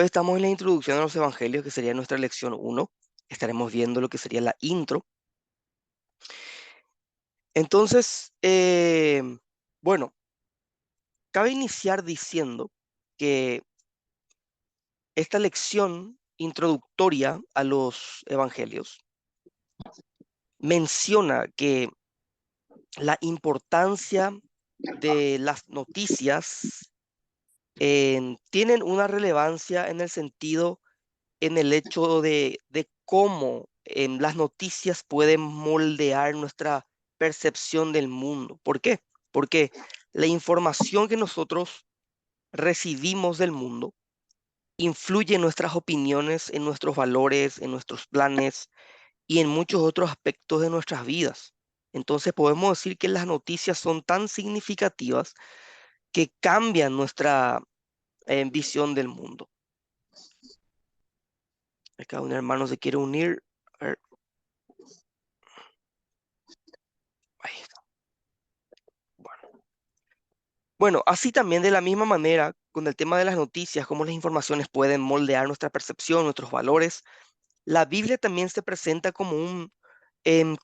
Estamos en la introducción a los evangelios, que sería nuestra lección uno. Estaremos viendo lo que sería la intro. Entonces, bueno, cabe iniciar diciendo que esta lección introductoria a los evangelios menciona que la importancia de las noticias tienen una relevancia en el sentido, en el hecho de cómo las noticias pueden moldear nuestra percepción del mundo. ¿Por qué? Porque la información que nosotros recibimos del mundo influye en nuestras opiniones, en nuestros valores, en nuestros planes y en muchos otros aspectos de nuestras vidas. Entonces podemos decir que las noticias son tan significativas que cambian nuestra visión del mundo. Acá un hermano se quiere unir. A ver, ahí está. Bueno. Bueno, así también de la misma manera, con el tema de las noticias, cómo las informaciones pueden moldear nuestra percepción, nuestros valores, la Biblia también se presenta como un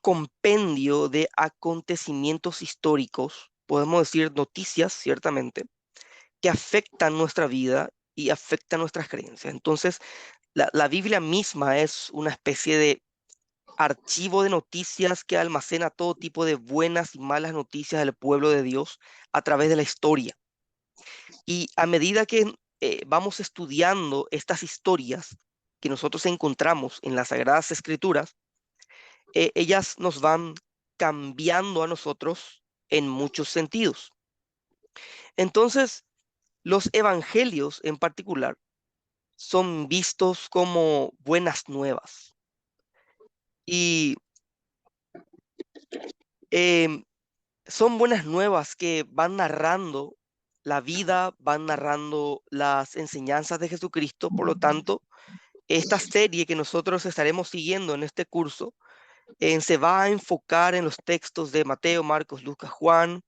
compendio de acontecimientos históricos, podemos decir noticias, ciertamente, que afectan nuestra vida y afectan nuestras creencias. Entonces, la Biblia misma es una especie de archivo de noticias que almacena todo tipo de buenas y malas noticias del pueblo de Dios a través de la historia. Y a medida que vamos estudiando estas historias que nosotros encontramos en las Sagradas Escrituras, ellas nos van cambiando a nosotros en muchos sentidos. Entonces, los evangelios en particular son vistos como buenas nuevas. Y em, son buenas nuevas que van narrando la vida, van narrando las enseñanzas de Jesucristo. Por lo tanto, esta serie que nosotros estaremos siguiendo en este curso se va a enfocar en los textos de Mateo, Marcos, Lucas, Juan,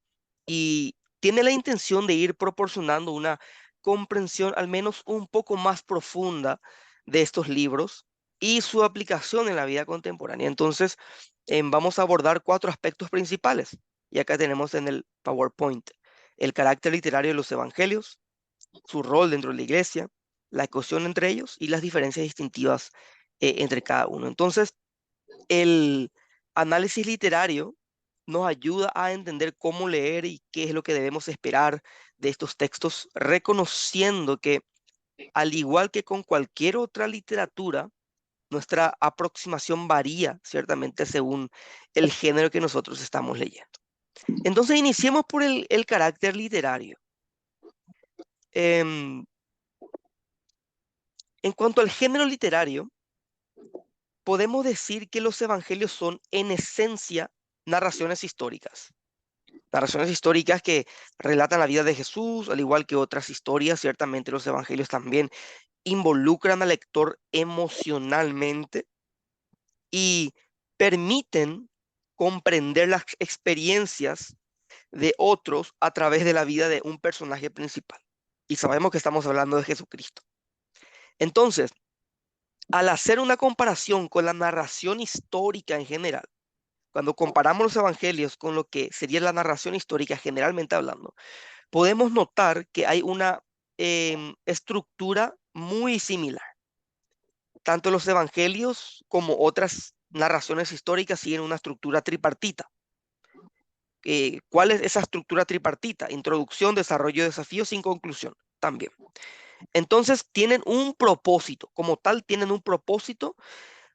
y tiene la intención de ir proporcionando una comprensión al menos un poco más profunda de estos libros y su aplicación en la vida contemporánea. Entonces, vamos a abordar cuatro aspectos principales. Y acá tenemos en el PowerPoint el carácter literario de los evangelios, su rol dentro de la iglesia, la ecuación entre ellos y las diferencias distintivas entre cada uno. Entonces, el análisis literario nos ayuda a entender cómo leer y qué es lo que debemos esperar de estos textos, reconociendo que, al igual que con cualquier otra literatura, nuestra aproximación varía ciertamente según el género que nosotros estamos leyendo. Entonces, iniciemos por el carácter literario. Em, en cuanto al género literario, podemos decir que los evangelios son en esencia narraciones históricas. Narraciones históricas que relatan la vida de Jesús, al igual que otras historias. Ciertamente los evangelios también involucran al lector emocionalmente y permiten comprender las experiencias de otros a través de la vida de un personaje principal. Y sabemos que estamos hablando de Jesucristo. Entonces, al hacer una comparación con la narración histórica en general, cuando comparamos los evangelios con lo que sería la narración histórica generalmente hablando, podemos notar que hay una estructura muy similar. Tanto los evangelios como otras narraciones históricas siguen una estructura tripartita. ¿Cuál es esa estructura tripartita? Introducción, desarrollo, desafío sin conclusión también. Entonces tienen un propósito, como tal tienen un propósito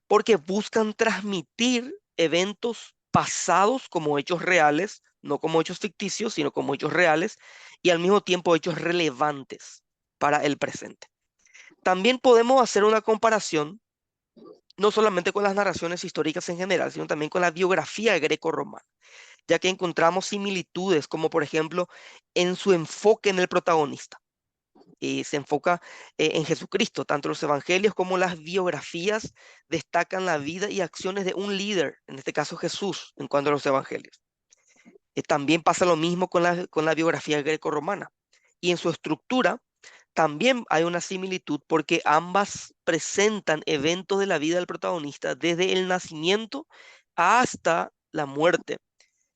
porque buscan transmitir eventos pasados como hechos reales, no como hechos ficticios, sino como hechos reales, y al mismo tiempo hechos relevantes para el presente. También podemos hacer una comparación no solamente con las narraciones históricas en general, sino también con la biografía greco-romana, ya que encontramos similitudes, como por ejemplo en su enfoque en el protagonista. Se enfoca en Jesucristo. Tanto los evangelios como las biografías destacan la vida y acciones de un líder, en este caso Jesús, en cuanto a los evangelios. También pasa lo mismo con la biografía greco-romana. Y en su estructura también hay una similitud porque ambas presentan eventos de la vida del protagonista desde el nacimiento hasta la muerte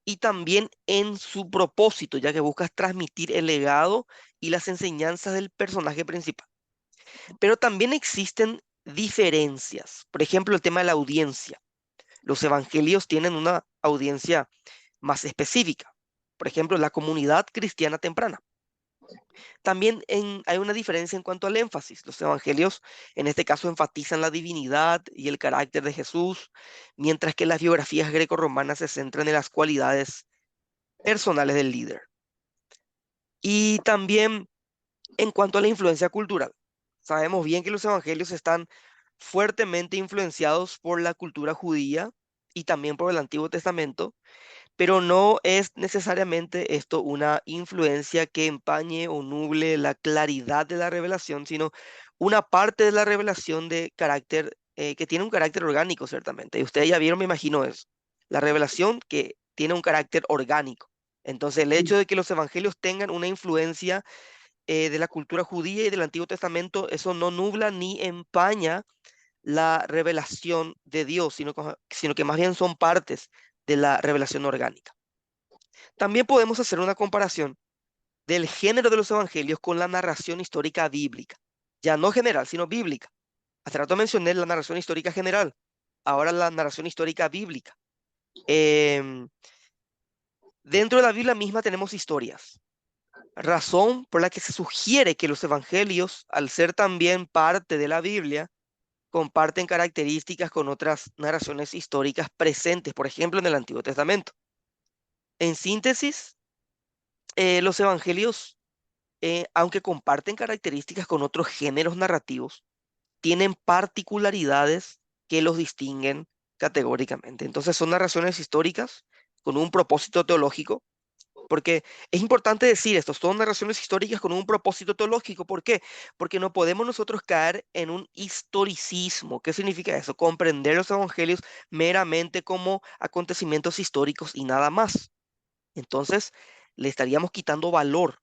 y también en su propósito, ya que buscas transmitir el legado y las enseñanzas del personaje principal. Pero también existen diferencias. Por ejemplo, el tema de la audiencia. Los evangelios tienen una audiencia más específica. Por ejemplo, la comunidad cristiana temprana. También hay una diferencia en cuanto al énfasis. Los evangelios, en este caso, enfatizan la divinidad y el carácter de Jesús, mientras que las biografías grecorromanas se centran en las cualidades personales del líder. Y también en cuanto a la influencia cultural. Sabemos bien que los evangelios están fuertemente influenciados por la cultura judía y también por el Antiguo Testamento, pero no es necesariamente esto una influencia que empañe o nuble la claridad de la revelación, sino una parte de la revelación de carácter, que tiene un carácter orgánico, ciertamente. Y ustedes ya vieron, me imagino, eso. La revelación que tiene un carácter orgánico. Entonces, el hecho de que los evangelios tengan una influencia de la cultura judía y del Antiguo Testamento, eso no nubla ni empaña la revelación de Dios, sino que más bien son partes de la revelación orgánica. También podemos hacer una comparación del género de los evangelios con la narración histórica bíblica. Ya no general, sino bíblica. Hace rato mencioné la narración histórica general, ahora la narración histórica bíblica. Em, Dentro de la Biblia misma tenemos historias, razón por la que se sugiere que los evangelios, al ser también parte de la Biblia, comparten características con otras narraciones históricas presentes, por ejemplo, en el Antiguo Testamento. En síntesis, los evangelios, aunque comparten características con otros géneros narrativos, tienen particularidades que los distinguen categóricamente. Entonces, son narraciones históricas con un propósito teológico, porque es importante decir esto, son narraciones históricas con un propósito teológico. ¿Por qué? Porque no podemos nosotros caer en un historicismo. ¿Qué significa eso? Comprender los evangelios meramente como acontecimientos históricos y nada más. Entonces, le estaríamos quitando valor.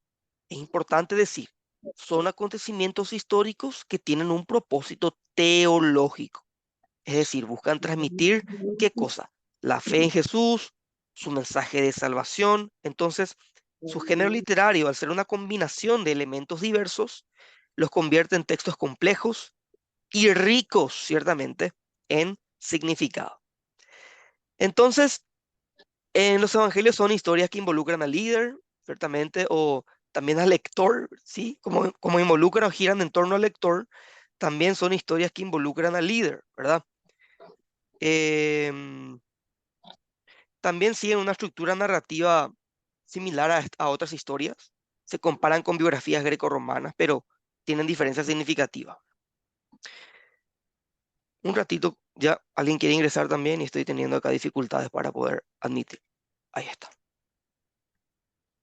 Es importante decir, son acontecimientos históricos que tienen un propósito teológico. Es decir, buscan transmitir qué cosa? La fe en Jesús, su mensaje de salvación. Entonces, su género literario, al ser una combinación de elementos diversos, los convierte en textos complejos y ricos, ciertamente, en significado. Entonces, en los evangelios son historias que involucran al líder, ciertamente, o también al lector, ¿sí? Como involucran o giran en torno al lector, también son historias que involucran al líder, ¿verdad? Em, También siguen una estructura narrativa similar a otras historias. Se comparan con biografías grecorromanas, pero tienen diferencias significativas. Un ratito, ya alguien quiere ingresar también y estoy teniendo acá dificultades para poder admitir. Ahí está.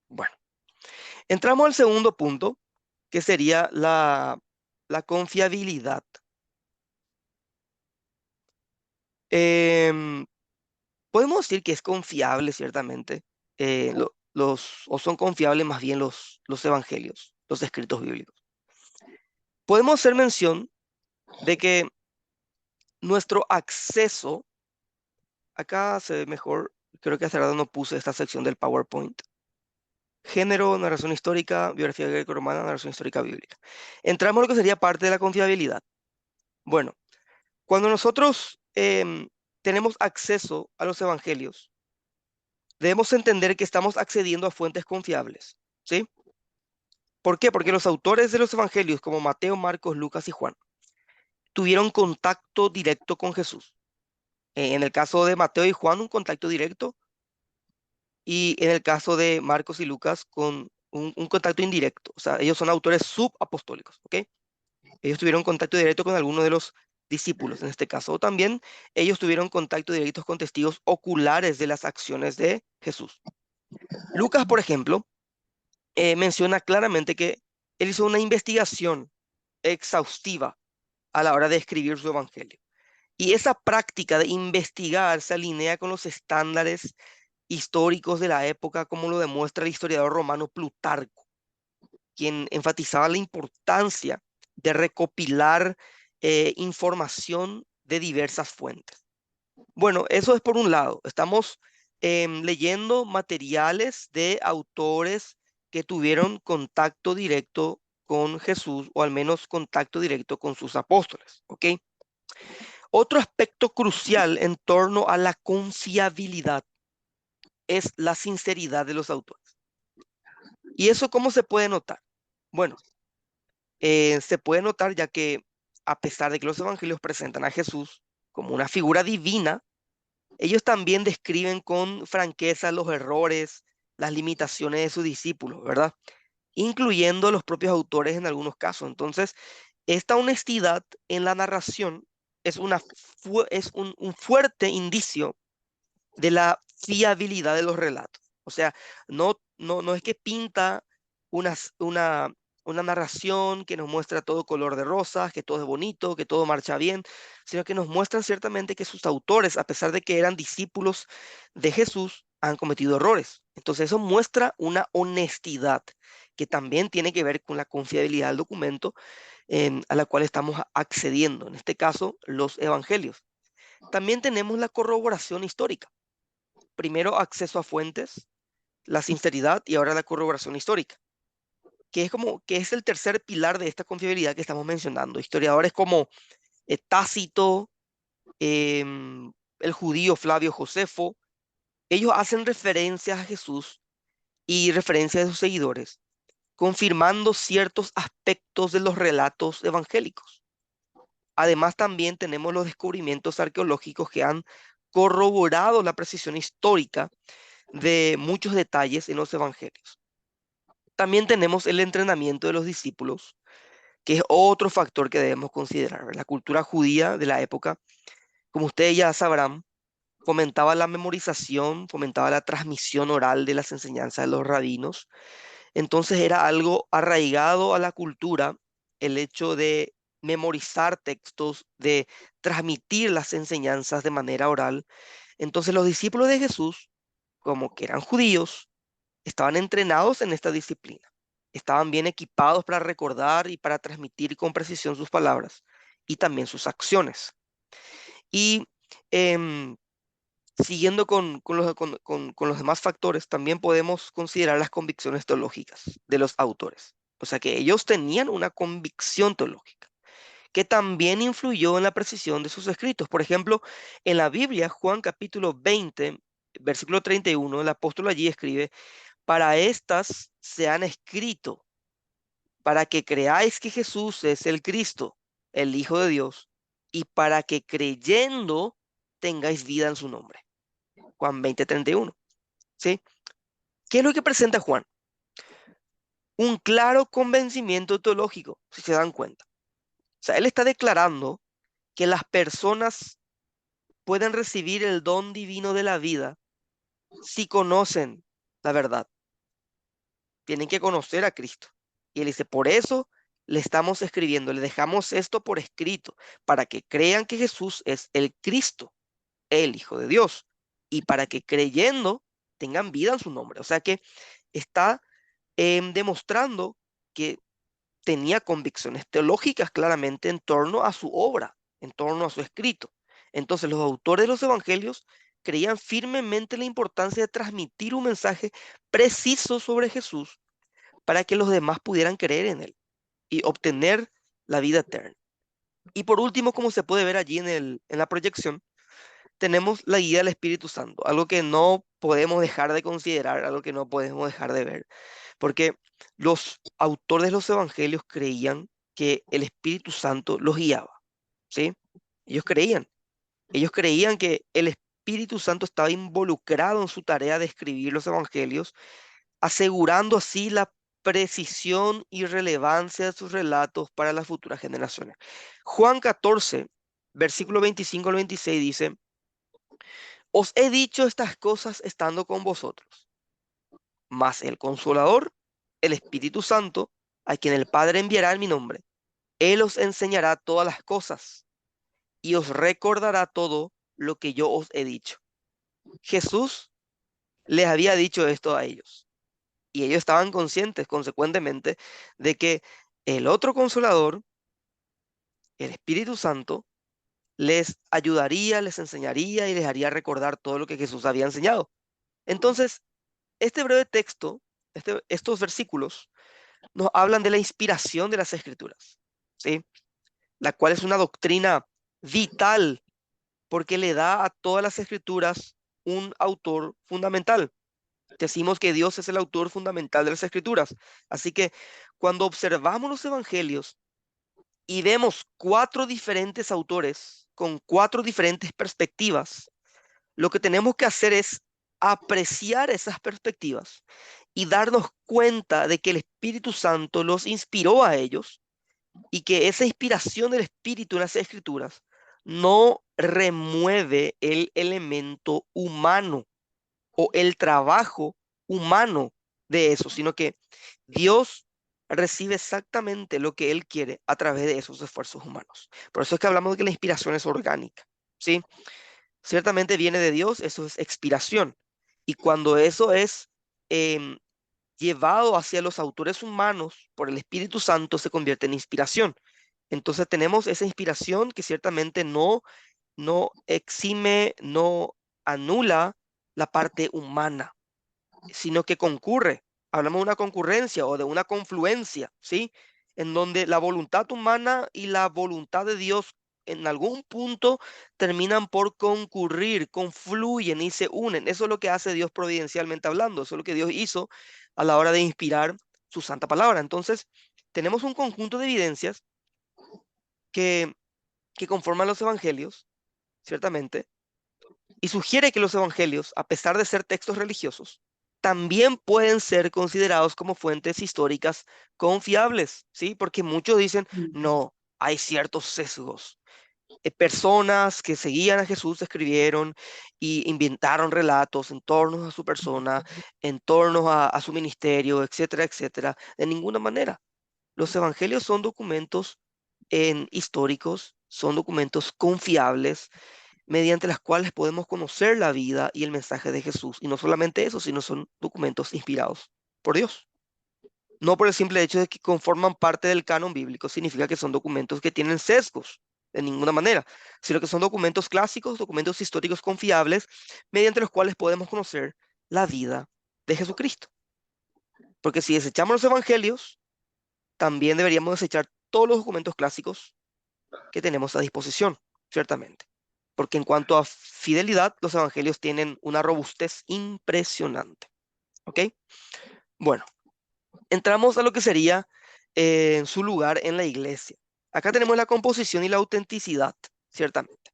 Bueno, entramos al segundo punto, que sería la confiabilidad. Em, Podemos decir que es confiable, ciertamente, o son confiables más bien los evangelios, los escritos bíblicos. Podemos hacer mención de que nuestro acceso, acá se ve mejor, creo que hace rato no puse esta sección del PowerPoint. Género, narración histórica, biografía greco-romana, narración histórica bíblica. Entramos a lo que sería parte de la confiabilidad. Bueno, cuando nosotros tenemos acceso a los evangelios, debemos entender que estamos accediendo a fuentes confiables, ¿sí? ¿Por qué? Porque los autores de los evangelios, como Mateo, Marcos, Lucas y Juan, tuvieron contacto directo con Jesús. En el caso de Mateo y Juan, un contacto directo, y en el caso de Marcos y Lucas, con un contacto indirecto. O sea, ellos son autores subapostólicos, ¿ok? Ellos tuvieron contacto directo con alguno de los discípulos, en este caso. O también ellos tuvieron contacto directo con testigos oculares de las acciones de Jesús. Lucas, por ejemplo, menciona claramente que él hizo una investigación exhaustiva a la hora de escribir su evangelio. Y esa práctica de investigar se alinea con los estándares históricos de la época, como lo demuestra el historiador romano Plutarco. quien enfatizaba la importancia de recopilar información de diversas fuentes. Bueno, eso es por un lado. Estamos leyendo materiales de autores que tuvieron contacto directo con Jesús, o al menos contacto directo con sus apóstoles, ¿ok? Otro aspecto crucial en torno a la confiabilidad es la sinceridad de los autores. ¿Y eso cómo se puede notar? Bueno, se puede notar ya que a pesar de que los evangelios presentan a Jesús como una figura divina, ellos también describen con franqueza los errores, las limitaciones de sus discípulos, ¿verdad? Incluyendo los propios autores en algunos casos. Entonces, esta honestidad en la narración es, un fuerte indicio de la fiabilidad de los relatos. O sea, no es que pinta una, s- una narración que nos muestra todo color de rosas, que todo es bonito, que todo marcha bien, sino que nos muestran ciertamente que sus autores, a pesar de que eran discípulos de Jesús, han cometido errores. Entonces eso muestra una honestidad que también tiene que ver con la confiabilidad del documento a la cual estamos accediendo, en este caso, los evangelios. También tenemos la corroboración histórica. Primero, acceso a fuentes, la sinceridad y ahora la corroboración histórica, que es el tercer pilar de esta confiabilidad que estamos mencionando. Historiadores como Tácito, el judío Flavio Josefo, ellos hacen referencias a Jesús y referencias de sus seguidores, confirmando ciertos aspectos de los relatos evangélicos. Además, también tenemos los descubrimientos arqueológicos que han corroborado la precisión histórica de muchos detalles en los evangelios. También tenemos el entrenamiento de los discípulos, que es otro factor que debemos considerar. La cultura judía de la época, como ustedes ya sabrán, fomentaba la memorización, fomentaba la transmisión oral de las enseñanzas de los rabinos. Entonces era algo arraigado a la cultura el hecho de memorizar textos, de transmitir las enseñanzas de manera oral. Entonces los discípulos de Jesús, como que eran judíos, estaban entrenados en esta disciplina. Estaban bien equipados para recordar y para transmitir con precisión sus palabras y también sus acciones. Y em, siguiendo con los demás factores, también podemos considerar las convicciones teológicas de los autores. O sea que ellos tenían una convicción teológica que también influyó en la precisión de sus escritos. Por ejemplo, en la Biblia, Juan capítulo 20, versículo 31, el apóstol allí escribe: para estas se han escrito, para que creáis que Jesús es el Cristo, el Hijo de Dios, y para que creyendo tengáis vida en su nombre. Juan 20:31. ¿Sí? ¿Qué es lo que presenta Juan? Un claro convencimiento teológico, si se dan cuenta. O sea, él está declarando que las personas pueden recibir el don divino de la vida si conocen la verdad. Tienen que conocer a Cristo. Y él dice, por eso le estamos escribiendo, le dejamos esto por escrito, para que crean que Jesús es el Cristo, el Hijo de Dios, y para que creyendo tengan vida en su nombre. O sea que está demostrando que tenía convicciones teológicas claramente en torno a su obra, en torno a su escrito. Entonces los autores de los evangelios creían firmemente la importancia de transmitir un mensaje preciso sobre Jesús para que los demás pudieran creer en él y obtener la vida eterna. Y por último, como se puede ver allí en la proyección, tenemos la guía del Espíritu Santo, algo que no podemos dejar de considerar, algo que no podemos dejar de ver, porque los autores de los evangelios creían que el Espíritu Santo los guiaba, ¿sí? Ellos creían, ellos creían que el Espíritu Santo estaba involucrado en su tarea de escribir los evangelios, asegurando así la precisión y relevancia de sus relatos para las futuras generaciones. Juan 14, versículo 25 al 26 dice: os he dicho estas cosas estando con vosotros, mas el Consolador, el Espíritu Santo, a quien el Padre enviará en mi nombre, Él os enseñará todas las cosas y os recordará todo lo que yo os he dicho. Jesús les había dicho esto a ellos. Y ellos estaban conscientes, consecuentemente, de que el otro consolador, el Espíritu Santo, les ayudaría, les enseñaría y les haría recordar todo lo que Jesús había enseñado. Entonces, este breve texto, estos versículos, nos hablan de la inspiración de las Escrituras, ¿sí? La cual es una doctrina vital porque le da a todas las Escrituras un autor fundamental. Decimos que Dios es el autor fundamental de las Escrituras. Así que cuando observamos los Evangelios y vemos cuatro diferentes autores con cuatro diferentes perspectivas, lo que tenemos que hacer es apreciar esas perspectivas y darnos cuenta de que el Espíritu Santo los inspiró a ellos y que esa inspiración del Espíritu en las Escrituras no remueve el elemento humano o el trabajo humano de eso, sino que Dios recibe exactamente lo que Él quiere a través de esos esfuerzos humanos. Por eso es que hablamos de que la inspiración es orgánica, ¿sí? Ciertamente viene de Dios, eso es expiración. Y cuando eso es em, llevado hacia los autores humanos por el Espíritu Santo, se convierte en inspiración. Entonces tenemos esa inspiración que ciertamente no exime, no anula la parte humana, sino que concurre. Hablamos de una concurrencia o de una confluencia, ¿sí? En donde la voluntad humana y la voluntad de Dios en algún punto terminan por concurrir, confluyen y se unen. Eso es lo que hace Dios providencialmente hablando, eso es lo que Dios hizo a la hora de inspirar su santa palabra. Entonces, tenemos un conjunto de evidencias que, que conforman los evangelios, ciertamente, y sugiere que los evangelios, a pesar de ser textos religiosos, también pueden ser considerados como fuentes históricas confiables, ¿sí? Porque muchos dicen, no, hay ciertos sesgos. Personas que seguían a Jesús escribieron y inventaron relatos en torno a su persona, en torno a su ministerio, etcétera, etcétera. De ninguna manera. Los evangelios son documentos históricos, son documentos confiables mediante las cuales podemos conocer la vida y el mensaje de Jesús. Y no solamente eso, sino son documentos inspirados por Dios. No por el simple hecho de que conforman parte del canon bíblico, significa que son documentos que tienen sesgos, de ninguna manera, sino que son documentos clásicos, documentos históricos confiables, mediante los cuales podemos conocer la vida de Jesucristo. Porque si desechamos los evangelios, también deberíamos desechar todos los documentos clásicos que tenemos a disposición, ciertamente. Porque en cuanto a fidelidad, los evangelios tienen una robustez impresionante. ¿Ok? Bueno, entramos a lo que sería su lugar en la iglesia. Acá tenemos la composición y la autenticidad, ciertamente.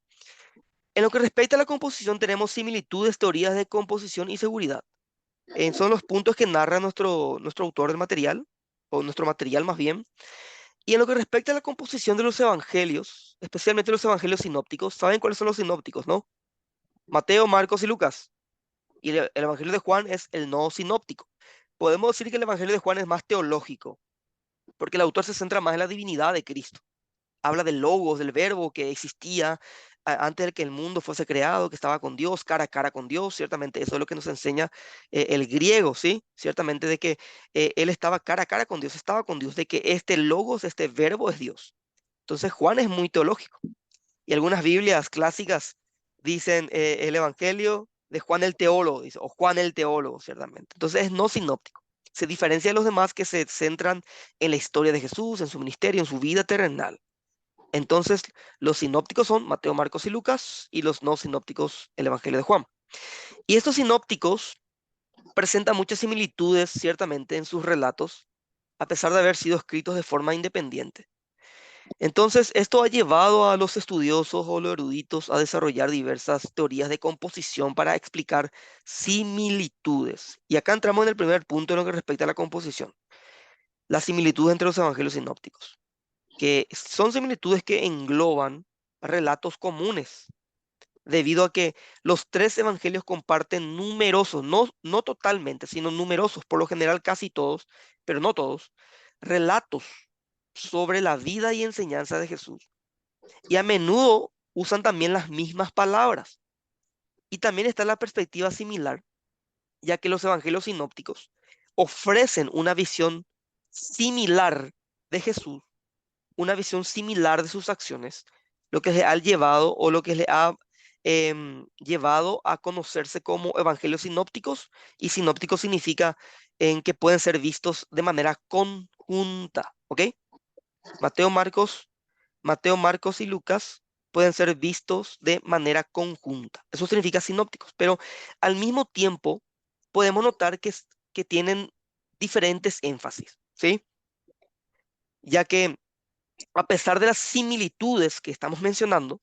En lo que respecta a la composición, tenemos similitudes, teorías de composición y seguridad. Son los puntos que narra nuestro autor del material, o nuestro material más bien. Y en lo que respecta a la composición de los evangelios, especialmente los evangelios sinópticos, ¿saben cuáles son los sinópticos, no? Mateo, Marcos y Lucas. Y el evangelio de Juan es el no sinóptico. Podemos decir que el evangelio de Juan es más teológico, porque el autor se centra más en la divinidad de Cristo. Habla del logos, del verbo que existía antes de que el mundo fuese creado, que estaba con Dios, cara a cara con Dios. Ciertamente eso es lo que nos enseña el griego, ¿sí? Ciertamente de que él estaba cara a cara con Dios, estaba con Dios, de que este logos, este verbo es Dios. Entonces Juan es muy teológico. Y algunas Biblias clásicas dicen el Evangelio de Juan el Teólogo, dice, o Juan el Teólogo, ciertamente. Entonces es no sinóptico. Se diferencia de los demás que se centran en la historia de Jesús, en su ministerio, en su vida terrenal. Entonces, los sinópticos son Mateo, Marcos y Lucas, y los no sinópticos, el Evangelio de Juan. Y estos sinópticos presentan muchas similitudes, ciertamente, en sus relatos, a pesar de haber sido escritos de forma independiente. Entonces, esto ha llevado a los estudiosos o los eruditos a desarrollar diversas teorías de composición para explicar similitudes. Y acá entramos en el primer punto en lo que respecta a la composición, la similitud entre los evangelios sinópticos, que son similitudes que engloban relatos comunes, debido a que los tres evangelios comparten numerosos, no totalmente, sino numerosos, por lo general casi todos, pero no todos, relatos sobre la vida y enseñanza de Jesús. Y a menudo usan también las mismas palabras. Y también está la perspectiva similar, ya que los evangelios sinópticos ofrecen una visión similar de Jesús, una visión similar de sus acciones, lo que le ha llevado o lo que le ha llevado a conocerse como evangelios sinópticos, y sinóptico significa en que pueden ser vistos de manera conjunta, ¿ok? Mateo, Marcos, Mateo, Marcos y Lucas pueden ser vistos de manera conjunta. Eso significa sinópticos, pero al mismo tiempo podemos notar que tienen diferentes énfasis, ¿sí? Ya que a pesar de las similitudes que estamos mencionando,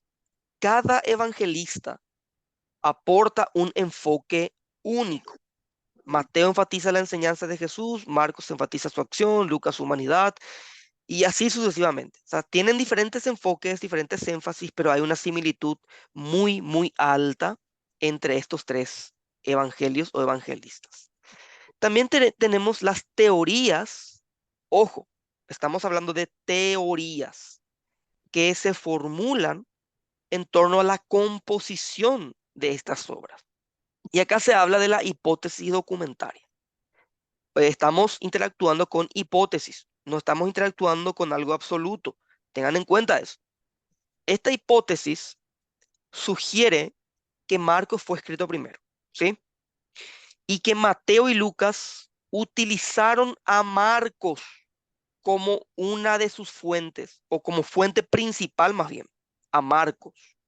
cada evangelista aporta un enfoque único. Mateo enfatiza la enseñanza de Jesús, Marcos enfatiza su acción, Lucas su humanidad, y así sucesivamente. O sea, tienen diferentes enfoques, diferentes énfasis, pero hay una similitud muy, muy alta entre estos tres evangelios o evangelistas. También tenemos las teorías. Ojo, estamos hablando de teorías que se formulan en torno a la composición de estas obras. Y acá se habla de la hipótesis documentaria. Estamos interactuando con hipótesis, no estamos interactuando con algo absoluto. Tengan en cuenta eso. Esta hipótesis sugiere que Marcos fue escrito primero, ¿sí? Y que Mateo y Lucas utilizaron a Marcos como una de sus fuentes, o como fuente principal más bien, a Marcos,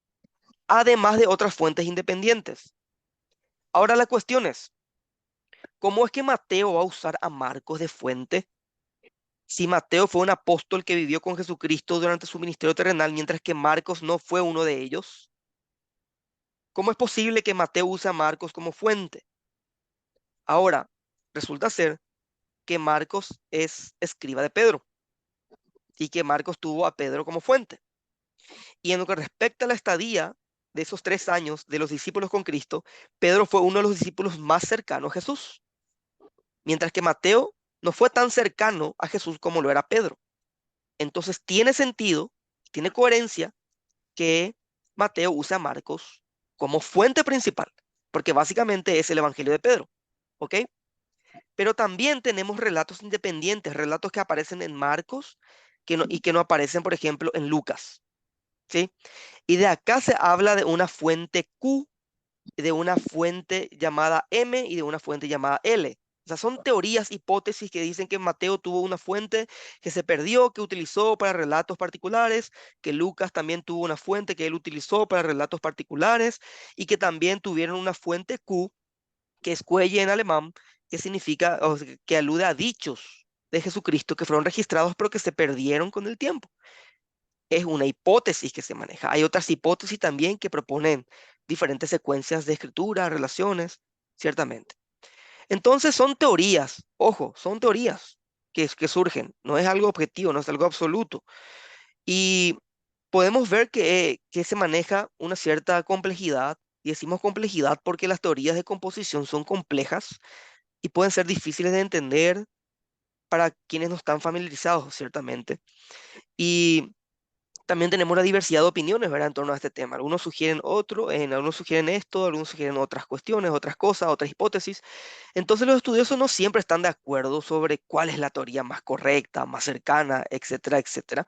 además de otras fuentes independientes. Ahora la cuestión es, ¿cómo es que Mateo va a usar a Marcos de fuente si Mateo fue un apóstol que vivió con Jesucristo durante su ministerio terrenal, mientras que Marcos no fue uno de ellos? ¿Cómo es posible que Mateo use a Marcos como fuente? Ahora, resulta ser que Marcos es escriba de Pedro y que Marcos tuvo a Pedro como fuente. Y en lo que respecta a la estadía de esos 3 años de los discípulos con Cristo, Pedro fue uno de los discípulos más cercanos a Jesús, mientras que Mateo no fue tan cercano a Jesús como lo era Pedro. Entonces tiene sentido, tiene coherencia que Mateo use a Marcos como fuente principal, porque básicamente es el Evangelio de Pedro, ¿ok? Pero también tenemos relatos independientes, relatos que aparecen en Marcos y que no aparecen, por ejemplo, en Lucas, ¿sí? Y de acá se habla de una fuente Q, de una fuente llamada M y de una fuente llamada L. O sea, son teorías, hipótesis que dicen que Mateo tuvo una fuente que se perdió, que utilizó para relatos particulares, que Lucas también tuvo una fuente que él utilizó para relatos particulares, y que también tuvieron una fuente Q, que es Quelle en alemán, que significa, o sea, que alude a dichos de Jesucristo que fueron registrados pero que se perdieron con el tiempo. Es una hipótesis que se maneja. Hay otras hipótesis también que proponen diferentes secuencias de escritura, relaciones, ciertamente. Entonces son teorías, ojo, son teorías que surgen, no es algo objetivo, no es algo absoluto. Y podemos ver que se maneja una cierta complejidad, y decimos complejidad porque las teorías de composición son complejas y pueden ser difíciles de entender para quienes no están familiarizados, ciertamente. Y también tenemos una diversidad de opiniones, ¿verdad? En torno a este tema. Algunos sugieren otro, algunos sugieren esto, algunos sugieren otras cuestiones, otras cosas, otras hipótesis. Entonces los estudiosos no siempre están de acuerdo sobre cuál es la teoría más correcta, más cercana, etcétera, etcétera.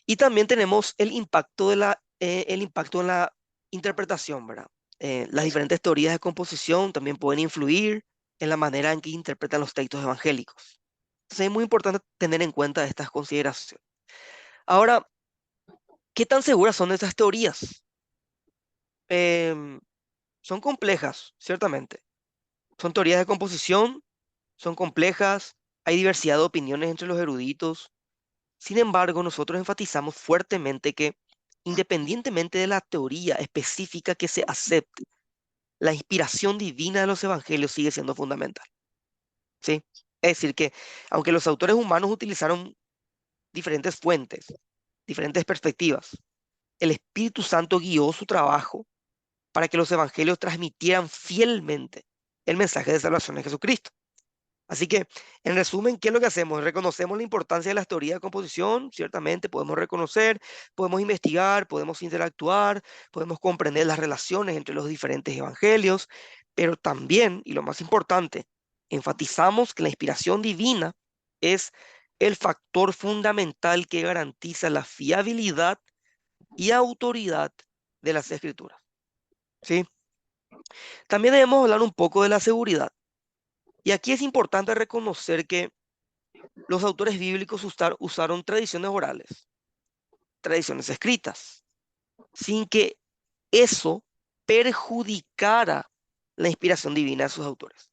Y también tenemos el impacto en la interpretación, ¿verdad? Las diferentes teorías de composición también pueden influir en la manera en que interpretan los textos evangélicos. Entonces es muy importante tener en cuenta estas consideraciones. Ahora, ¿qué tan seguras son esas teorías? Em, Son complejas, ciertamente. Son teorías de composición, son complejas, hay diversidad de opiniones entre los eruditos. Sin embargo, nosotros enfatizamos fuertemente que, independientemente de la teoría específica que se acepte, la inspiración divina de los evangelios sigue siendo fundamental, ¿sí? Es decir, que aunque los autores humanos utilizaron diferentes fuentes, diferentes perspectivas, el Espíritu Santo guió su trabajo para que los evangelios transmitieran fielmente el mensaje de salvación de Jesucristo. Así que, en resumen, ¿qué es lo que hacemos? Reconocemos la importancia de las teorías de composición, ciertamente podemos reconocer, podemos investigar, podemos interactuar, podemos comprender las relaciones entre los diferentes evangelios, pero también, y lo más importante, Enfatizamos que la inspiración divina es el factor fundamental que garantiza la fiabilidad y autoridad de las escrituras. ¿Sí? También debemos hablar un poco de la seguridad. Y aquí es importante reconocer que los autores bíblicos usaron tradiciones orales, tradiciones escritas, sin que eso perjudicara la inspiración divina de sus autores.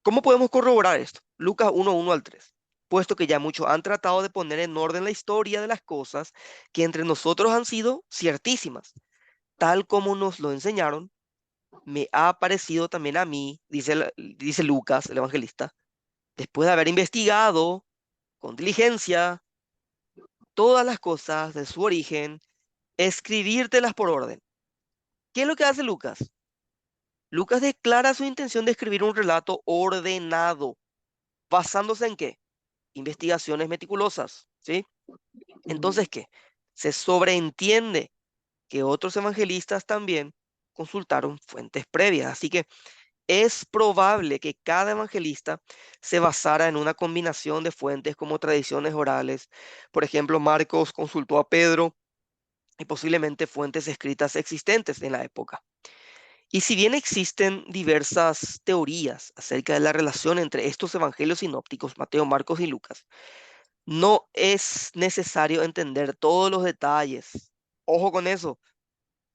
¿Cómo podemos corroborar esto? Lucas 1:1 al 3. Puesto que ya muchos han tratado de poner en orden la historia de las cosas que entre nosotros han sido ciertísimas, tal como nos lo enseñaron, me ha parecido también a mí, dice Lucas, el evangelista, después de haber investigado con diligencia todas las cosas de su origen, escribírtelas por orden. ¿Qué es lo que hace Lucas? Lucas declara su intención de escribir un relato ordenado, basándose en qué? Investigaciones meticulosas, ¿sí? Entonces, ¿qué? Se sobreentiende que otros evangelistas también consultaron fuentes previas, así que es probable que cada evangelista se basara en una combinación de fuentes como tradiciones orales. Por ejemplo, Marcos consultó a Pedro y posiblemente fuentes escritas existentes en la época. Y si bien existen diversas teorías acerca de la relación entre estos evangelios sinópticos, Mateo, Marcos y Lucas, no es necesario entender todos los detalles. Ojo con eso,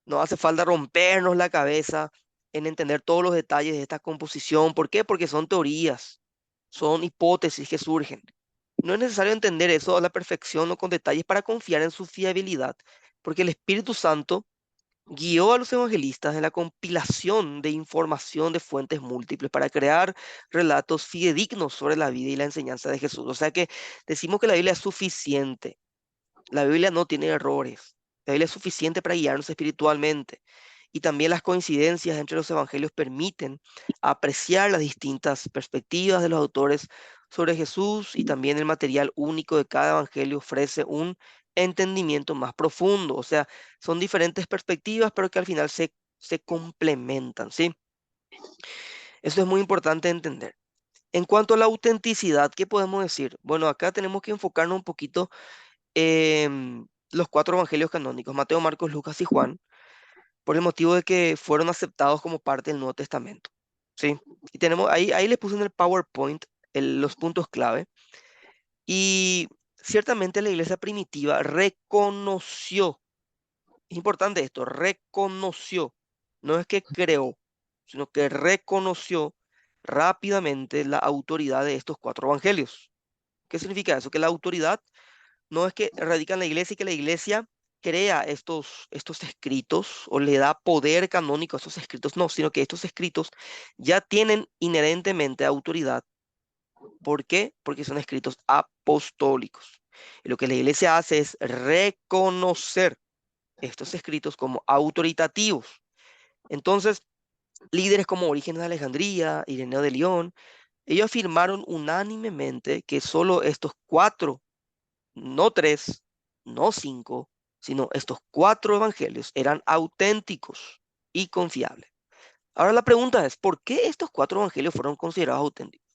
no hace falta rompernos la cabeza en entender todos los detalles de esta composición. ¿Por qué? Porque son teorías, son hipótesis que surgen. No es necesario entender eso a la perfección o con detalles para confiar en su fiabilidad, porque el Espíritu Santo guió a los evangelistas en la compilación de información de fuentes múltiples para crear relatos fidedignos sobre la vida y la enseñanza de Jesús. O sea que decimos que la Biblia es suficiente. La Biblia no tiene errores. La Biblia es suficiente para guiarnos espiritualmente. Y también las coincidencias entre los evangelios permiten apreciar las distintas perspectivas de los autores sobre Jesús, y también el material único de cada evangelio ofrece un entendimiento más profundo. O sea, son diferentes perspectivas, pero que al final se complementan, ¿sí? Eso es muy importante entender. En cuanto a la autenticidad, ¿qué podemos decir? Bueno, acá tenemos que enfocarnos un poquito los cuatro evangelios canónicos, Mateo, Marcos, Lucas y Juan, por el motivo de que fueron aceptados como parte del Nuevo Testamento. ¿Sí? Y tenemos, ahí les puse en el PowerPoint los puntos clave. Y ciertamente la iglesia primitiva reconoció, es importante esto, reconoció, no es que creó, sino que reconoció rápidamente la autoridad de estos cuatro evangelios. ¿Qué significa eso? Que la autoridad no es que radica en la iglesia y que la iglesia crea estos escritos o le da poder canónico a estos escritos, no, sino que estos escritos ya tienen inherentemente autoridad. ¿Por qué? Porque son escritos apostólicos. Y lo que la iglesia hace es reconocer estos escritos como autoritativos. Entonces, líderes como Orígenes de Alejandría, Ireneo de León, ellos afirmaron unánimemente que solo estos cuatro, no tres, no cinco, sino estos cuatro evangelios eran auténticos y confiables. Ahora la pregunta es, ¿por qué estos cuatro evangelios fueron considerados auténticos?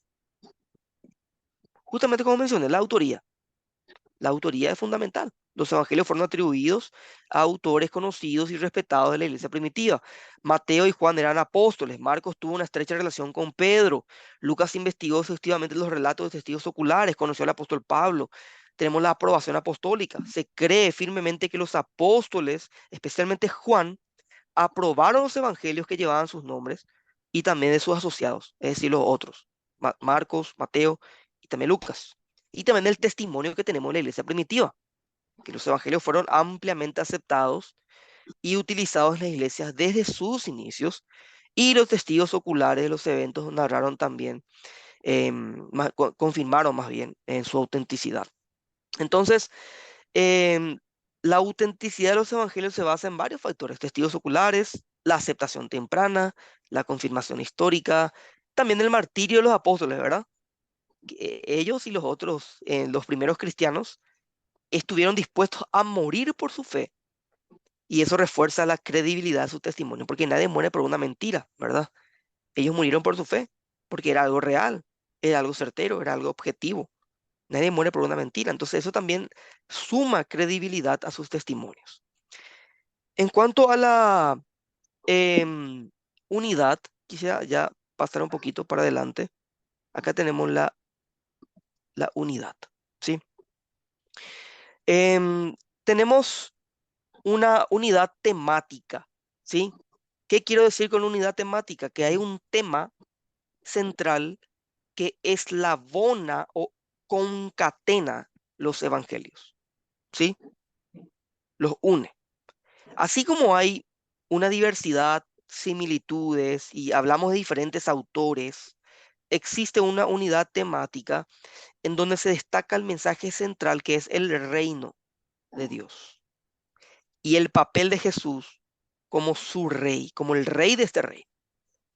Justamente como mencioné, la autoría. La autoría es fundamental. Los evangelios fueron atribuidos a autores conocidos y respetados de la iglesia primitiva. Mateo y Juan eran apóstoles. Marcos tuvo una estrecha relación con Pedro. Lucas investigó exhaustivamente los relatos de testigos oculares. Conoció al apóstol Pablo. Tenemos la aprobación apostólica. Se cree firmemente que los apóstoles, especialmente Juan, aprobaron los evangelios que llevaban sus nombres y también de sus asociados, es decir, los otros, Marcos, Mateo y también Lucas. Y también el testimonio que tenemos en la iglesia primitiva, que los evangelios fueron ampliamente aceptados y utilizados en las iglesias desde sus inicios, y los testigos oculares de los eventos narraron también, confirmaron más bien en su autenticidad. Entonces, Em, la autenticidad de los evangelios se basa en varios factores: testigos oculares, la aceptación temprana, la confirmación histórica, también el martirio de los apóstoles, ¿verdad? Ellos y los otros, los primeros cristianos, estuvieron dispuestos a morir por su fe, y eso refuerza la credibilidad de su testimonio, porque nadie muere por una mentira, ¿verdad? Ellos murieron por su fe, porque era algo real. era algo certero, era algo objetivo. Nadie muere por una mentira. Entonces eso también suma credibilidad a sus testimonios. En cuanto a la em, unidad, quisiera ya pasar un poquito para adelante. Acá tenemos la unidad, ¿sí? Em, Tenemos una unidad temática, ¿sí? ¿Qué quiero decir con unidad temática? Que hay un tema central que eslabona o concatena los evangelios, ¿sí? Los une. Así como hay una diversidad, similitudes y hablamos de diferentes autores, existe una unidad temática en donde se destaca el mensaje central que es el reino de Dios y el papel de Jesús como su rey, como el rey de este rey.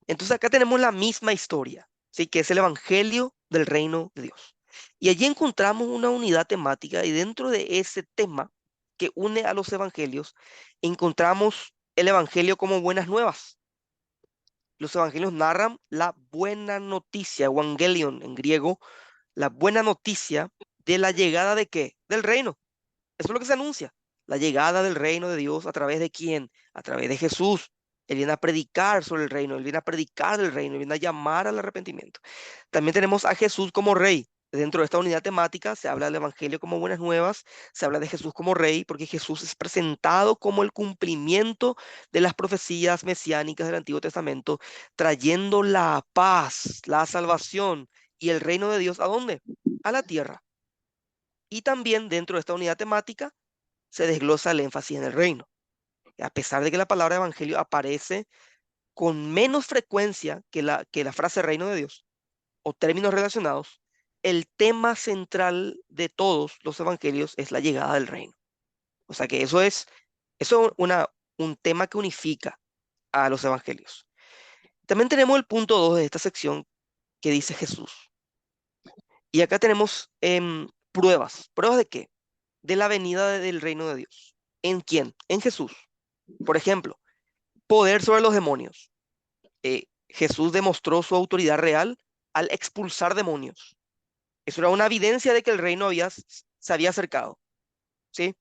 Entonces acá tenemos la misma historia, ¿sí? Que es el evangelio del reino de Dios. Y allí encontramos una unidad temática y dentro de ese tema que une a los evangelios, encontramos el evangelio como buenas nuevas. Los evangelios narran la buena noticia, evangelion en griego, la buena noticia de la llegada de qué? Del reino. Eso es lo que se anuncia. La llegada del reino de Dios a través de quién? A través de Jesús. Él viene a predicar sobre el reino, él viene a predicar del reino, él viene a llamar al arrepentimiento. También tenemos a Jesús como rey. Dentro de esta unidad temática se habla del Evangelio como buenas nuevas, se habla de Jesús como rey, porque Jesús es presentado como el cumplimiento de las profecías mesiánicas del Antiguo Testamento, trayendo la paz, la salvación y el reino de Dios ¿a dónde? A la tierra. Y también dentro de esta unidad temática se desglosa el énfasis en el reino. A pesar de que la palabra evangelio aparece con menos frecuencia que la frase reino de Dios o términos relacionados, el tema central de todos los evangelios es la llegada del reino. O sea que eso es un tema que unifica a los evangelios. También tenemos el punto 2 de esta sección que dice Jesús. Y acá tenemos pruebas. ¿Pruebas de qué? De la venida del reino de Dios. ¿En quién? En Jesús. Por ejemplo, poder sobre los demonios. Jesús demostró su autoridad real al expulsar demonios. Eso era una evidencia de que el reino se había acercado, ¿sí?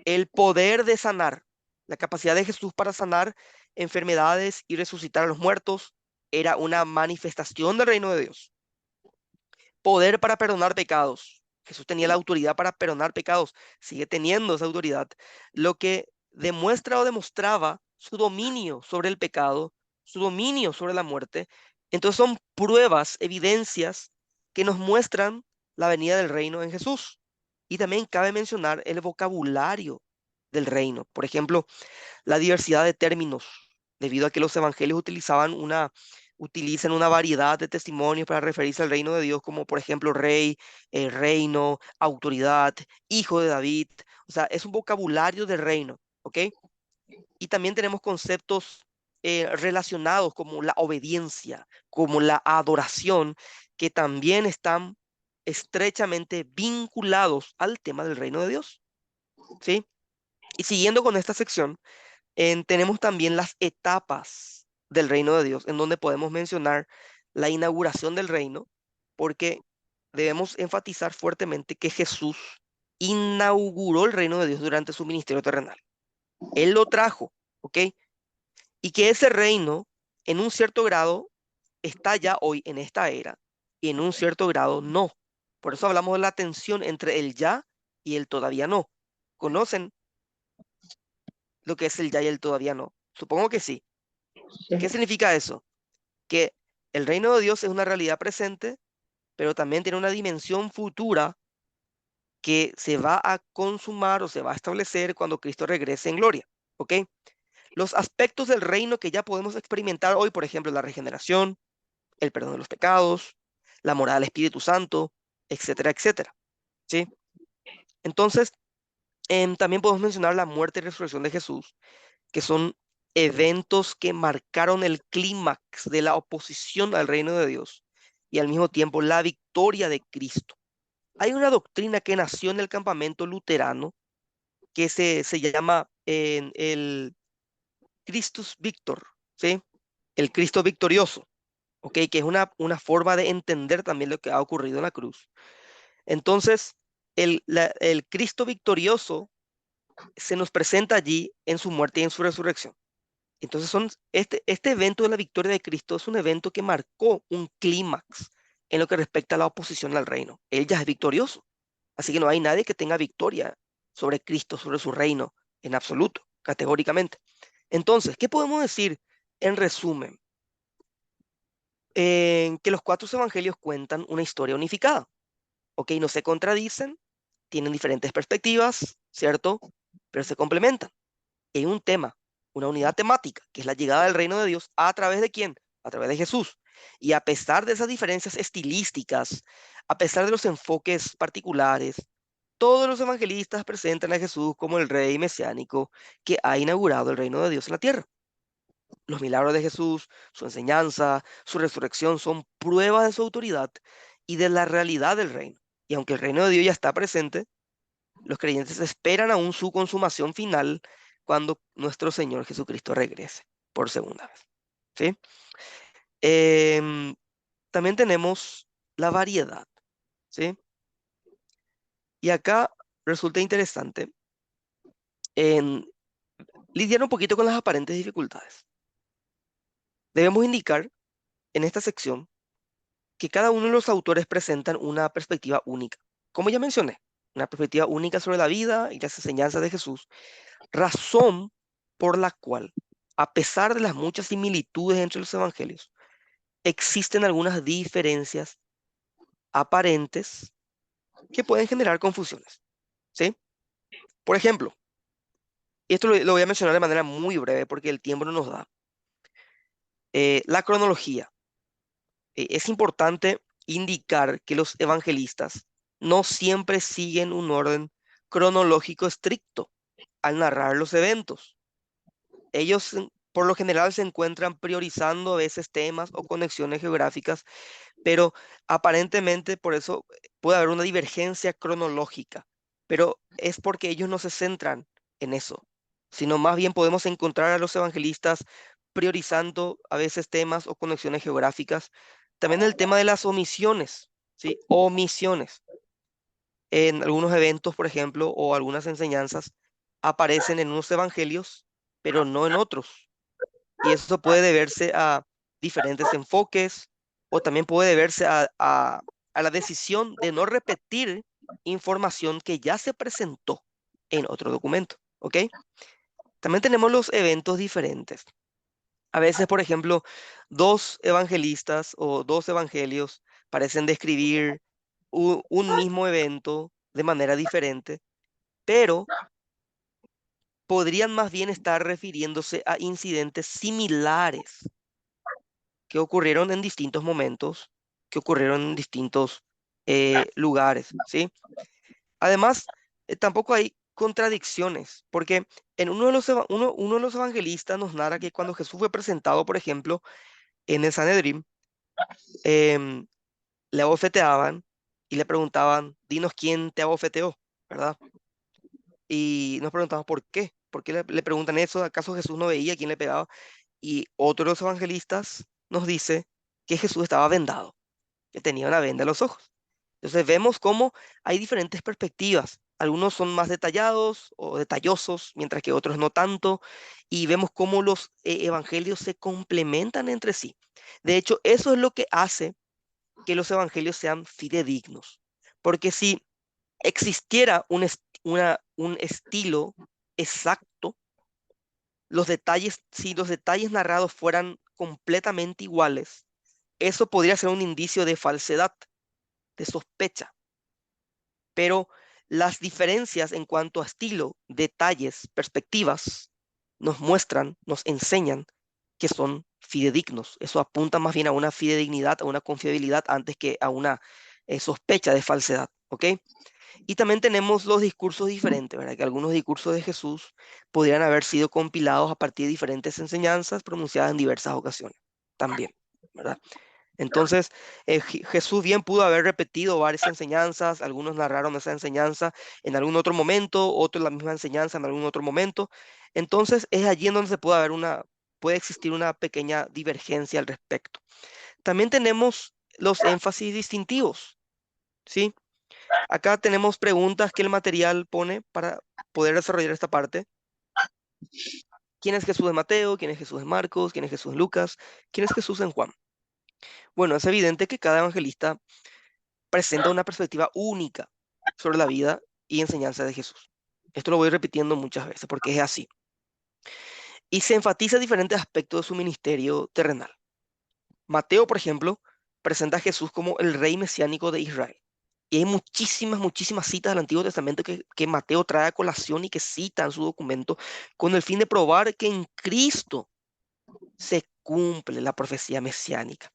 El poder de sanar, la capacidad de Jesús para sanar enfermedades y resucitar a los muertos, era una manifestación del reino de Dios. Poder para perdonar pecados. Jesús tenía la autoridad para perdonar pecados, sigue teniendo esa autoridad, lo que demuestra o demostraba su dominio sobre el pecado, su dominio sobre la muerte. Entonces son pruebas, evidencias que nos muestran la venida del reino en Jesús. Y también cabe mencionar el vocabulario del reino. Por ejemplo, la diversidad de términos, debido a que los evangelios utilizan una variedad de testimonios para referirse al reino de Dios, como por ejemplo rey, reino, autoridad, hijo de David. O sea, es un vocabulario del reino, ¿ok? Y también tenemos conceptos relacionados como la obediencia, como la adoración, que también están estrechamente vinculados al tema del reino de Dios, ¿sí? Y siguiendo con esta sección, tenemos también las etapas del reino de Dios, en donde podemos mencionar la inauguración del reino, porque debemos enfatizar fuertemente que Jesús inauguró el reino de Dios durante su ministerio terrenal. Él lo trajo, ¿ok? Y que ese reino, en un cierto grado, está ya hoy en esta era, y en un cierto grado no. Por eso hablamos de la tensión entre el ya y el todavía no. ¿Conocen lo que es el ya y el todavía no? Supongo que sí. ¿Qué Sí, significa eso? Que el reino de Dios es una realidad presente, pero también tiene una dimensión futura que se va a consumar o se va a establecer cuando Cristo regrese en gloria. ¿Ok? Los aspectos del reino que ya podemos experimentar hoy, por ejemplo, la regeneración, el perdón de los pecados, la morada del Espíritu Santo, etcétera, etcétera. ¿Sí? Entonces, también podemos mencionar la muerte y resurrección de Jesús, que son eventos que marcaron el clímax de la oposición al reino de Dios y al mismo tiempo la victoria de Cristo. Hay una doctrina que nació en el campamento luterano que se llama el Christus Victor, ¿sí? El Cristo victorioso. ¿ok? Que es una forma de entender también lo que ha ocurrido en la cruz. Entonces, el Cristo victorioso se nos presenta allí en su muerte y en su resurrección. Entonces, este evento de la victoria de Cristo es un evento que marcó un clímax en lo que respecta a la oposición al reino. Él ya es victorioso, así que no hay nadie que tenga victoria sobre Cristo, sobre su reino, en absoluto, categóricamente. Entonces, ¿qué podemos decir en resumen? Que los cuatro evangelios cuentan una historia unificada, ¿ok? No se contradicen, tienen diferentes perspectivas, ¿cierto? Pero se complementan. Hay un tema, una unidad temática, que es la llegada del reino de Dios a través de quién? A través de Jesús. Y a pesar de esas diferencias estilísticas, a pesar de los enfoques particulares, todos los evangelistas presentan a Jesús como el rey mesiánico que ha inaugurado el reino de Dios en la tierra. Los milagros de Jesús, su enseñanza, su resurrección son pruebas de su autoridad y de la realidad del reino. Y aunque el reino de Dios ya está presente, los creyentes esperan aún su consumación final cuando nuestro Señor Jesucristo regrese por segunda vez. ¿Sí? Em, También tenemos la variedad. ¿Sí? Y acá resulta interesante en lidiar un poquito con las aparentes dificultades. Debemos indicar en esta sección que cada uno de los autores presentan una perspectiva única. Como ya mencioné, una perspectiva única sobre la vida y las enseñanzas de Jesús, razón por la cual, a pesar de las muchas similitudes entre los evangelios, existen algunas diferencias aparentes que pueden generar confusiones. ¿Sí? Por ejemplo, y esto lo voy a mencionar de manera muy breve porque el tiempo no nos da. La cronología. Es importante indicar que los evangelistas no siempre siguen un orden cronológico estricto al narrar los eventos. Ellos por lo general se encuentran priorizando a veces temas o conexiones geográficas, pero aparentemente por eso puede haber una divergencia cronológica, pero es porque ellos no se centran en eso, sino más bien podemos encontrar a los evangelistas priorizando a veces temas o conexiones geográficas. También el tema de las omisiones, ¿sí? Omisiones. En algunos eventos, por ejemplo, o algunas enseñanzas aparecen en unos evangelios, pero no en otros. Y eso puede deberse a diferentes enfoques o también puede deberse a la decisión de no repetir información que ya se presentó en otro documento. ¿Ok? También tenemos los eventos diferentes. A veces, por ejemplo, dos evangelistas o dos evangelios parecen describir un mismo evento de manera diferente, pero podrían más bien estar refiriéndose a incidentes similares que ocurrieron en distintos momentos, que ocurrieron en distintos lugares, ¿sí? Además, tampoco hay contradicciones, porque en uno de los evangelistas nos narra que cuando Jesús fue presentado, por ejemplo, en el Sanedrín, em, le abofeteaban y le preguntaban, dinos quién te abofeteó, ¿verdad? Y nos preguntamos por qué. ¿Por qué le preguntan eso? ¿Acaso Jesús no veía quién le pegaba? Y otro de los evangelistas nos dice que Jesús estaba vendado, que tenía una venda en los ojos. Entonces vemos cómo hay diferentes perspectivas. Algunos son más detallados o detallosos, mientras que otros no tanto. Y vemos cómo los evangelios se complementan entre sí. De hecho, eso es lo que hace que los evangelios sean fidedignos. Porque si existiera un estilo exacto, si los detalles narrados fueran completamente iguales, eso podría ser un indicio de falsedad, de sospecha. Pero las diferencias en cuanto a estilo, detalles, perspectivas, nos muestran, nos enseñan que son fidedignos. Eso apunta más bien a una fidedignidad, a una confiabilidad antes que a una sospecha de falsedad, ¿ok? Y también tenemos los discursos diferentes, ¿verdad? Que algunos discursos de Jesús podrían haber sido compilados a partir de diferentes enseñanzas pronunciadas en diversas ocasiones, también, ¿verdad? Entonces, Jesús bien pudo haber repetido varias enseñanzas, algunos narraron esa enseñanza en algún otro momento, otros la misma enseñanza en algún otro momento. Entonces, es allí en donde puede existir una pequeña divergencia al respecto. También tenemos los énfasis distintivos, ¿sí? Acá tenemos preguntas que el material pone para poder desarrollar esta parte. ¿Quién es Jesús de Mateo? ¿Quién es Jesús de Marcos? ¿Quién es Jesús de Lucas? ¿Quién es Jesús en Juan? Bueno, es evidente que cada evangelista presenta una perspectiva única sobre la vida y enseñanza de Jesús. Esto lo voy repitiendo muchas veces porque es así. Y se enfatiza diferentes aspectos de su ministerio terrenal. Mateo, por ejemplo, presenta a Jesús como el rey mesiánico de Israel. Y hay muchísimas, muchísimas citas del Antiguo Testamento que Mateo trae a colación y que cita en su documento con el fin de probar que en Cristo se cumple la profecía mesiánica,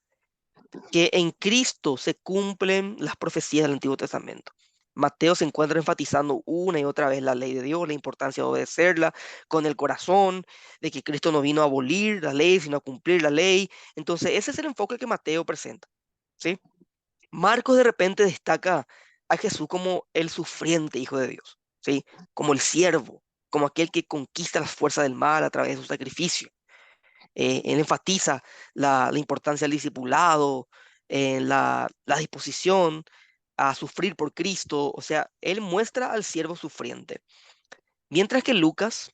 que en Cristo se cumplen las profecías del Antiguo Testamento. Mateo se encuentra enfatizando una y otra vez la ley de Dios, la importancia de obedecerla con el corazón, de que Cristo no vino a abolir la ley, sino a cumplir la ley. Entonces, ese es el enfoque que Mateo presenta, ¿sí? Marcos de repente destaca a Jesús como el sufriente Hijo de Dios, ¿sí? Como el siervo, como aquel que conquista las fuerzas del mal a través de su sacrificio. Él enfatiza la importancia del discipulado, la disposición a sufrir por Cristo, o sea, él muestra al siervo sufriente. Mientras que Lucas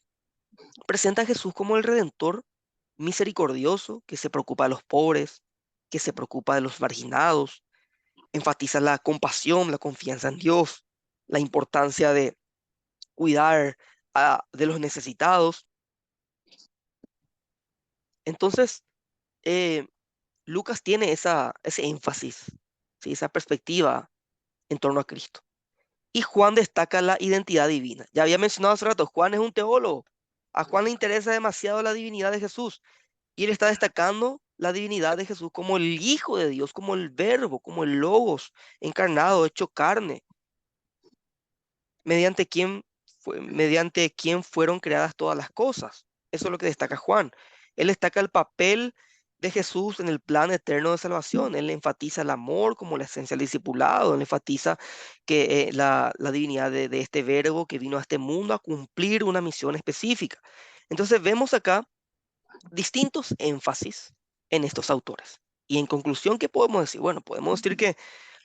presenta a Jesús como el redentor misericordioso, que se preocupa de los pobres, que se preocupa de los marginados, enfatiza la compasión, la confianza en Dios, la importancia de cuidar de los necesitados. Entonces, eh, Lucas tiene ese énfasis, ¿sí? Esa perspectiva en torno a Cristo. Y Juan destaca la identidad divina. Ya había mencionado hace rato, Juan es un teólogo. A Juan le interesa demasiado la divinidad de Jesús. Y él está destacando la divinidad de Jesús como el Hijo de Dios, como el Verbo, como el Logos encarnado, hecho carne, mediante quien fueron creadas todas las cosas. Eso es lo que destaca Juan. Él destaca el papel de Jesús en el plan eterno de salvación. Él enfatiza el amor como la esencia del discipulado. Él enfatiza que la divinidad de este verbo que vino a este mundo a cumplir una misión específica. Entonces vemos acá distintos énfasis en estos autores. Y en conclusión, ¿qué podemos decir? Bueno, podemos decir que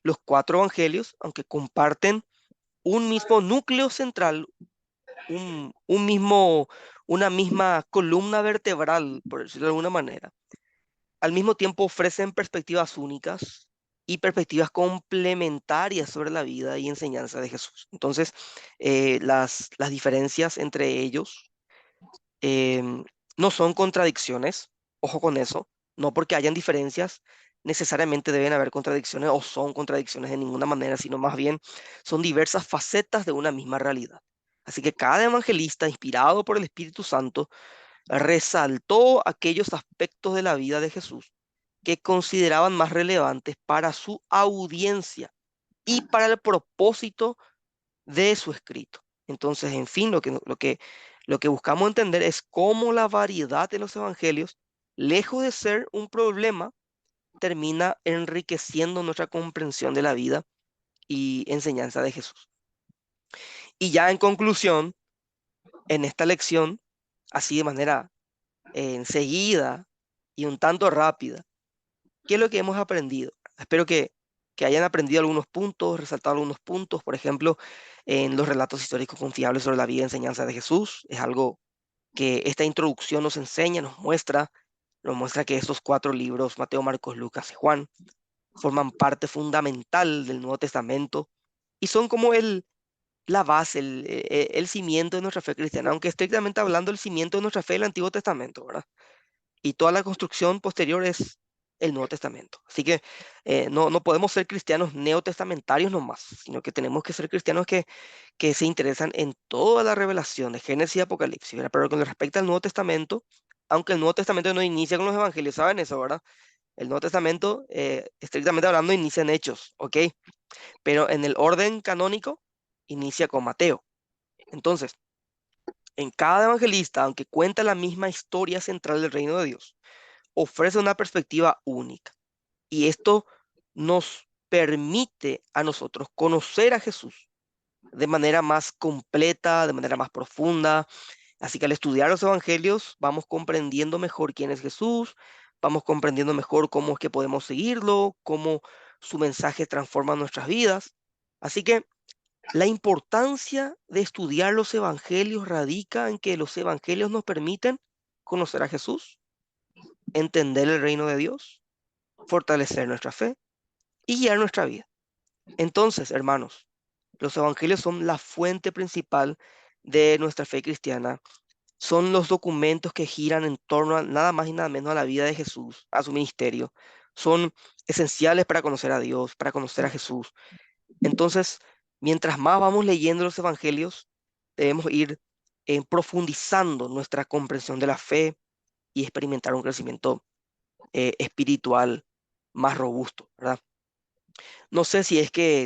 los cuatro evangelios, aunque comparten un mismo núcleo central, un mismo, una misma columna vertebral, por decirlo de alguna manera, al mismo tiempo ofrecen perspectivas únicas y perspectivas complementarias sobre la vida y enseñanza de Jesús. Entonces, las diferencias entre ellos no son contradicciones, ojo con eso, no porque hayan diferencias, necesariamente deben haber contradicciones o son contradicciones de ninguna manera, sino más bien son diversas facetas de una misma realidad. Así que cada evangelista, inspirado por el Espíritu Santo, resaltó aquellos aspectos de la vida de Jesús que consideraban más relevantes para su audiencia y para el propósito de su escrito. Entonces, en fin, lo que buscamos entender es cómo la variedad de los evangelios, lejos de ser un problema, termina enriqueciendo nuestra comprensión de la vida y enseñanza de Jesús. Y ya en conclusión, en esta lección, así de manera enseguida y un tanto rápida, ¿qué es lo que hemos aprendido? Espero que hayan aprendido algunos puntos, resaltado algunos puntos, por ejemplo, en los relatos históricos confiables sobre la vida y enseñanza de Jesús. Es algo que esta introducción nos enseña, nos muestra que estos cuatro libros, Mateo, Marcos, Lucas y Juan, forman parte fundamental del Nuevo Testamento y son como la base, el cimiento de nuestra fe cristiana, aunque estrictamente hablando el cimiento de nuestra fe es el Antiguo Testamento, ¿verdad? Y toda la construcción posterior es el Nuevo Testamento. Así que no podemos ser cristianos neotestamentarios nomás, sino que tenemos que ser cristianos que se interesan en toda la revelación de Génesis y Apocalipsis, ¿verdad? Pero con respecto al Nuevo Testamento, aunque el Nuevo Testamento no inicia con los evangelios, ¿saben eso, verdad? El Nuevo Testamento, estrictamente hablando, inicia en Hechos, ¿ok? Pero en el orden canónico, inicia con Mateo. Entonces, en cada evangelista, aunque cuenta la misma historia central del reino de Dios, ofrece una perspectiva única. Y esto nos permite a nosotros conocer a Jesús de manera más completa, de manera más profunda. Así que al estudiar los evangelios vamos comprendiendo mejor quién es Jesús, vamos comprendiendo mejor cómo es que podemos seguirlo, cómo su mensaje transforma nuestras vidas. Así que la importancia de estudiar los evangelios radica en que los evangelios nos permiten conocer a Jesús, entender el reino de Dios, fortalecer nuestra fe y guiar nuestra vida. Entonces, hermanos, los evangelios son la fuente principal de nuestra fe cristiana. Son los documentos que giran en torno a nada más y nada menos a la vida de Jesús, a su ministerio. Son esenciales para conocer a Dios, para conocer a Jesús. Entonces, mientras más vamos leyendo los evangelios, debemos ir profundizando nuestra comprensión de la fe y experimentar un crecimiento espiritual más robusto, ¿verdad? No sé si es que